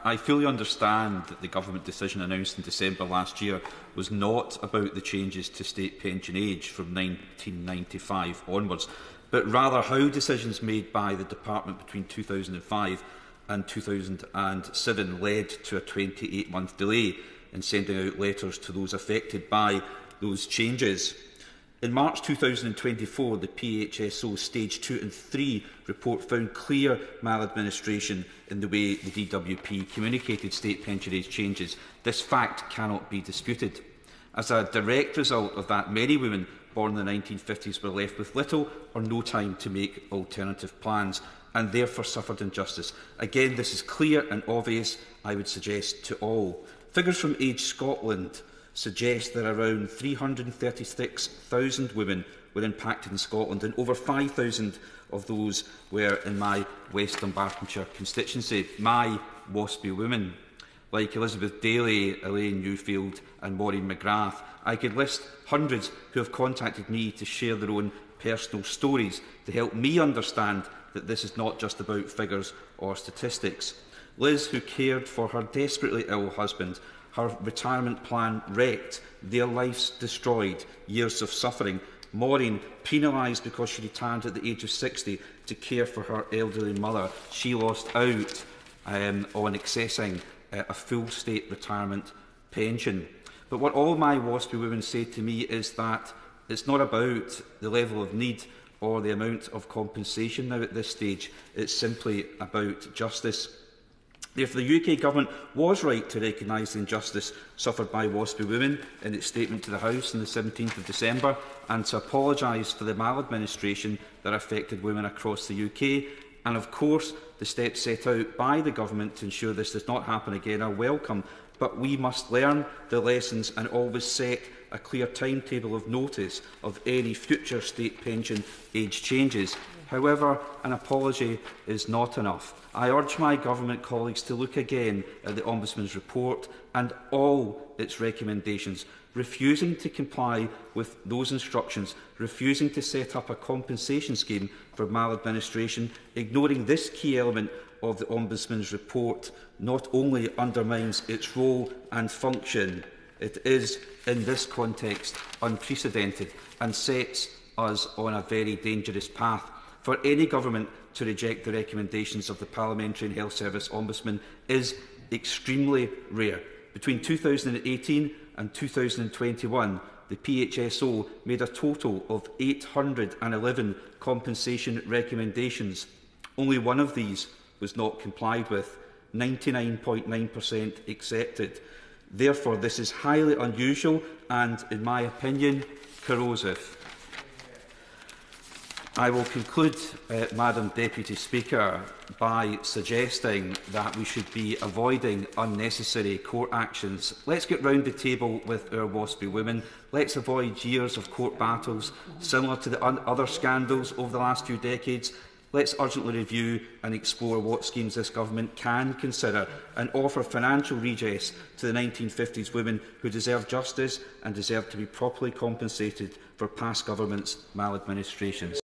I fully understand that the government decision announced in December last year was not about the changes to state pension age from 1995 onwards, but rather how decisions made by the Department between 2005 and 2007 led to a 28-month delay in sending out letters to those affected by those changes. In March 2024, the PHSO Stage 2 and 3 report found clear maladministration in the way the DWP communicated state pension age changes. This fact cannot be disputed. As a direct result of that, many women born in the 1950s were left with little or no time to make alternative plans and therefore suffered injustice. Again, this is clear and obvious, I would suggest, to all. Figures from Age Scotland suggest that around 336,000 women were impacted in Scotland, and over 5,000 of those were in my West Dunbartonshire constituency, my WASPI women. Like Elizabeth Daly, Elaine Newfield and Maureen McGrath, I could list hundreds who have contacted me to share their own personal stories to help me understand that this is not just about figures or statistics. Liz, who cared for her desperately ill husband, her retirement plan wrecked, their lives destroyed, years of suffering. Maureen, penalised because she retired at the age of 60 to care for her elderly mother. She lost out on accessing a full state retirement pension. But what all my WASPI women say to me is that it's not about the level of need or the amount of compensation now at this stage. It's simply about justice. Therefore, the UK Government was right to recognise the injustice suffered by WASPI women in its statement to the House on the 17th of December and to apologise for the maladministration that affected women across the UK. And of course, the steps set out by the Government to ensure this does not happen again are welcome. But we must learn the lessons and always set a clear timetable of notice of any future state pension age changes. However, an apology is not enough. I urge my government colleagues to look again at the Ombudsman's report and all its recommendations, refusing to comply with those instructions, refusing to set up a compensation scheme for maladministration, ignoring this key element of the Ombudsman's report not only undermines its role and function, it is, in this context, unprecedented and sets us on a very dangerous path. For any government to reject the recommendations of the Parliamentary and Health Service Ombudsman is extremely rare. Between 2018 and 2021, the PHSO made a total of 811 compensation recommendations. Only one of these was not complied with, 99.9% accepted. Therefore, this is highly unusual and, in my opinion, corrosive. I will conclude, Madam Deputy Speaker, by suggesting that we should be avoiding unnecessary court actions. Let's get round the table with our WASPI women. Let's avoid years of court battles similar to the other scandals over the last few decades. Let's urgently review and explore what schemes this government can consider and offer financial redress to the 1950s women who deserve justice and deserve to be properly compensated for past governments' maladministrations.